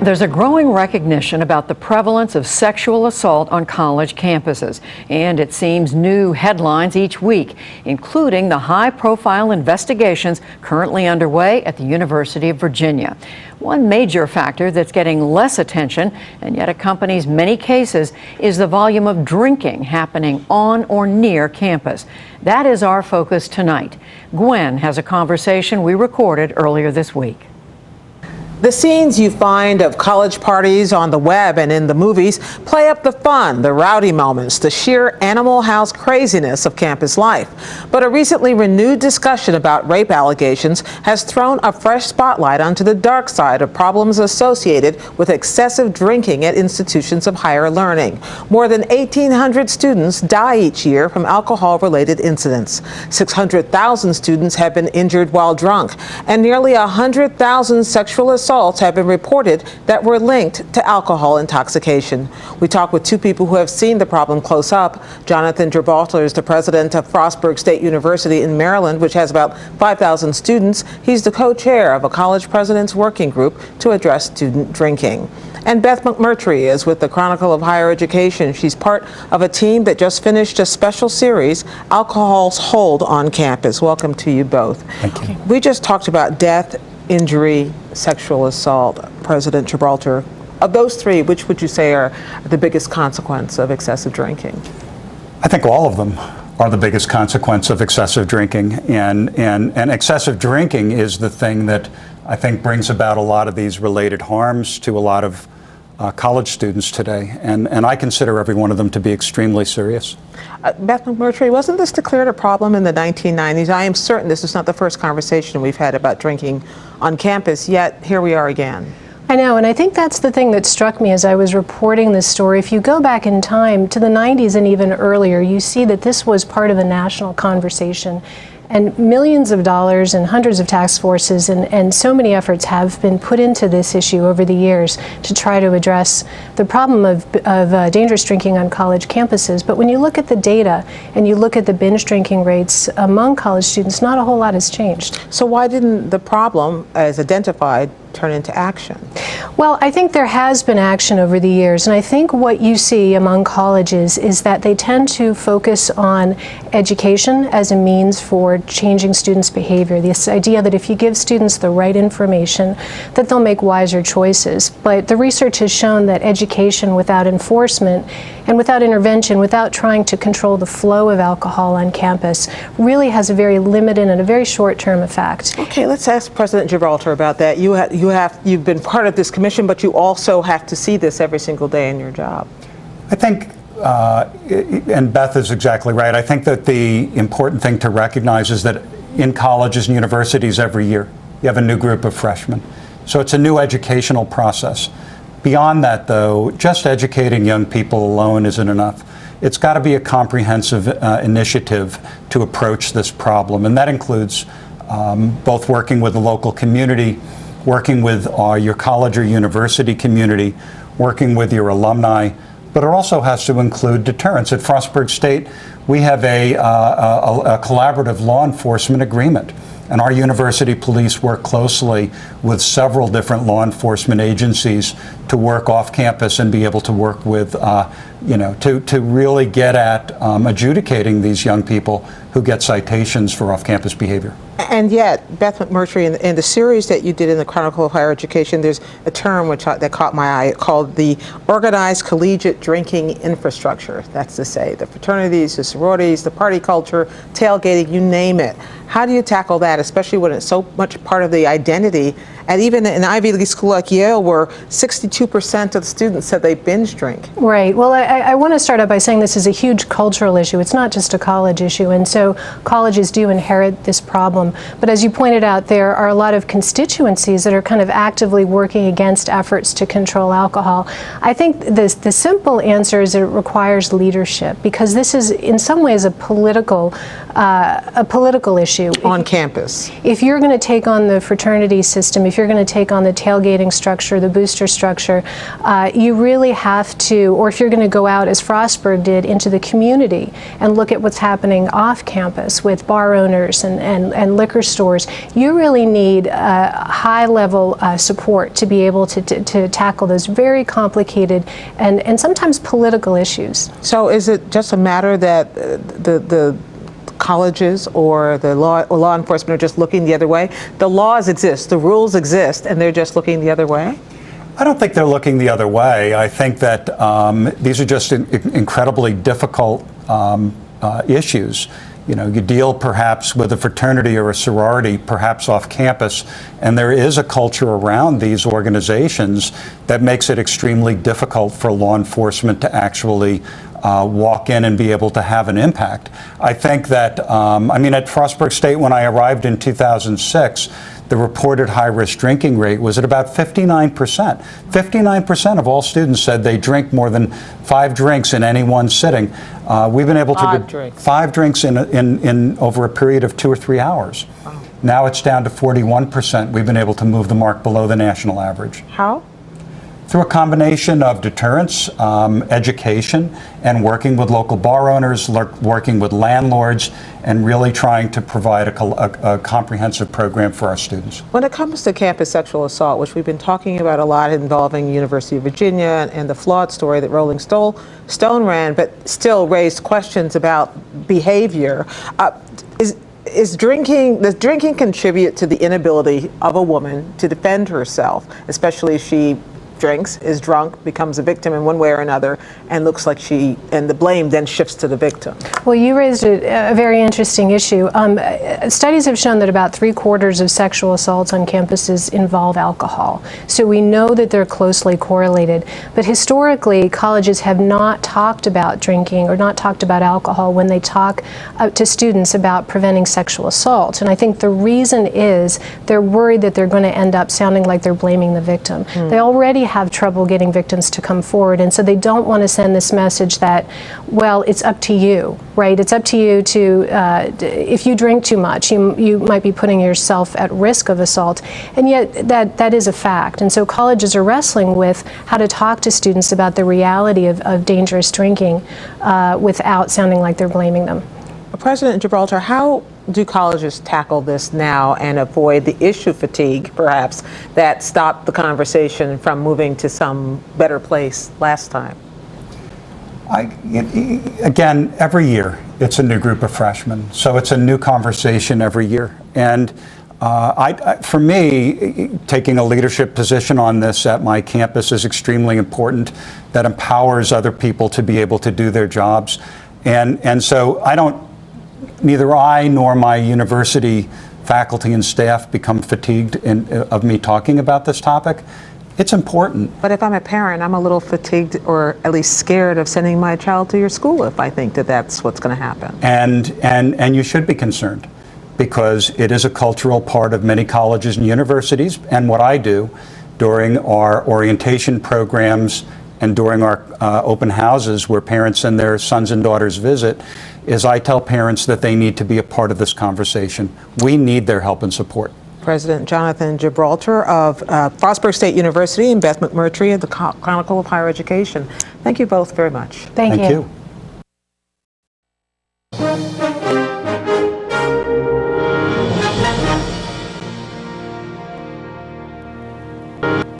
There's a growing recognition about the prevalence of sexual assault on college campuses, and it seems new headlines each week, including the high-profile investigations currently underway at the University of Virginia. One major factor that's getting less attention and yet accompanies many cases is the volume of drinking happening on or near campus. That is our focus tonight. Gwen has a conversation we recorded earlier this week. The scenes you find of college parties on the web and in the movies play up the fun, the rowdy moments, the sheer Animal House craziness of campus life. But a recently renewed discussion about rape allegations has thrown a fresh spotlight onto the dark side of problems associated with excessive drinking at institutions of higher learning. More than 1,800 students die each year from alcohol-related incidents. 600,000 students have been injured while drunk, and nearly 100,000 sexual assaults have been reported that were linked to alcohol intoxication. We talked with two people who have seen the problem close up. Jonathan Gibraltar is the president of Frostburg State University in Maryland, which has about 5,000 students. He's the co-chair of a college president's working group to address student drinking. And Beth McMurtry is with the Chronicle of Higher Education. She's part of a team that just finished a special series, Alcohol's Hold on Campus. Welcome to you both. Thank you. We just talked about death, injury, sexual assault. President Gibraltar, of those three, which would you say are the biggest consequence of excessive drinking? I think all of them are the biggest consequence of excessive drinking, and excessive drinking is the thing that I think brings about a lot of these related harms to a lot of college students today, and I consider every one of them to be extremely serious. Beth McMurtry, wasn't this declared a problem in the 1990s? I am certain this is not the first conversation we've had about drinking on campus, yet here we are again. I know, and I think that's the thing that struck me as I was reporting this story. If you go back in time to the 90s and even earlier, you see that this was part of a national conversation. And millions of dollars and hundreds of task forces and so many efforts have been put into this issue over the years to try to address the problem of dangerous drinking on college campuses. But when you look at the data and you look at the binge drinking rates among college students, not a whole lot has changed. So why didn't the problem, as identified, turn into action? Well, I think there has been action over the years, and I think what you see among colleges is that they tend to focus on education as a means for changing students' behavior. This idea that if you give students the right information, that they'll make wiser choices. But the research has shown that education without enforcement and without intervention, without trying to control the flow of alcohol on campus, really has a very limited and a very short-term effect. Okay, let's ask President Gibraltar about that. You've been part of this commission, but you also have to see this every single day in your job. I think, and Beth is exactly right, I think that the important thing to recognize is that in colleges and universities every year, you have a new group of freshmen. So it's a new educational process. Beyond that, though, just educating young people alone isn't enough. It's got to be a comprehensive initiative to approach this problem, and that includes both working with the local community, working with your college or university community, working with your alumni, but it also has to include deterrence. At Frostburg State, we have a collaborative law enforcement agreement, and our university police work closely with several different law enforcement agencies to work off campus and be able to work with, to really get at adjudicating these young people who get citations for off-campus behavior. And yet, Beth McMurtry, in the series that you did in the Chronicle of Higher Education, there's a term that caught my eye called the organized collegiate drinking infrastructure. That's to say, the fraternities, the sororities, the party culture, tailgating, you name it. How do you tackle that, especially when it's so much part of the identity? And even in an Ivy League school like Yale, where 62% of the students said they binge drink. Right. Well, I want to start out by saying this is a huge cultural issue. It's not just a college issue. And so colleges do inherit this problem. But as you pointed out, there are a lot of constituencies that are kind of actively working against efforts to control alcohol. I think the simple answer is that it requires leadership, because this is in some ways a political issue. On campus. If you're going to take on the fraternity system, if you're going to take on the tailgating structure, the booster structure, you really have to, or if you're going to go out, as Frostburg did, into the community and look at what's happening off campus with bar owners and liquor stores, you really need high-level support to be able to tackle those very complicated and sometimes political issues. So is it just a matter that the colleges or the law enforcement are just looking the other way? The laws exist, the rules exist, and they're just looking the other way? I don't think they're looking the other way. I think that these are just incredibly difficult issues. You know, you deal perhaps with a fraternity or a sorority, perhaps off campus, and there is a culture around these organizations that makes it extremely difficult for law enforcement to actually walk in and be able to have an impact. I think that, I mean, at Frostburg State, when I arrived in 2006, the reported high-risk drinking rate was at about 59%. 59% of all students said they drink more than 5 drinks in any one sitting. We've been able to 5 drinks in over a period of 2 or 3 hours. Wow. Now it's down to 41%. We've been able to move the mark below the national average. How? Through a combination of deterrence, education, and working with local bar owners, working with landlords, and really trying to provide a comprehensive program for our students. When it comes to campus sexual assault, which we've been talking about a lot involving University of Virginia and the flawed story that Rolling Stone ran, but still raised questions about behavior, does drinking contribute to the inability of a woman to defend herself, especially if she drinks, is drunk, becomes a victim in one way or another, and looks like and the blame then shifts to the victim? Well, you raised a very interesting issue. Studies have shown that about 3/4 of sexual assaults on campuses involve alcohol. So we know that they're closely correlated. But historically, colleges have not talked about drinking or not talked about alcohol when they talk to students about preventing sexual assault. And I think the reason is they're worried that they're going to end up sounding like they're blaming the victim. They already have trouble getting victims to come forward, and so they don't want to send this message that, well, it's up to you, right? It's up to you to, if you drink too much, you might be putting yourself at risk of assault, and yet that is a fact. And so colleges are wrestling with how to talk to students about the reality of dangerous drinking without sounding like they're blaming them. President Gibraltar, how do colleges tackle this now and avoid the issue fatigue, perhaps, that stopped the conversation from moving to some better place last time? Again, every year it's a new group of freshmen, so it's a new conversation every year. And for me, taking a leadership position on this at my campus is extremely important. That empowers other people to be able to do their jobs. And so neither I nor my university faculty and staff become fatigued of me talking about this topic. It's important. But if I'm a parent, I'm a little fatigued or at least scared of sending my child to your school if I think that that's what's going to happen. And you should be concerned, because it is a cultural part of many colleges and universities. And what I do during our orientation programs and during our open houses where parents and their sons and daughters visit is I tell parents that they need to be a part of this conversation. We need their help and support. President Jonathan Gibraltar of Frostburg State University and Beth McMurtry of the Chronicle of Higher Education. Thank you both very much. Thank you.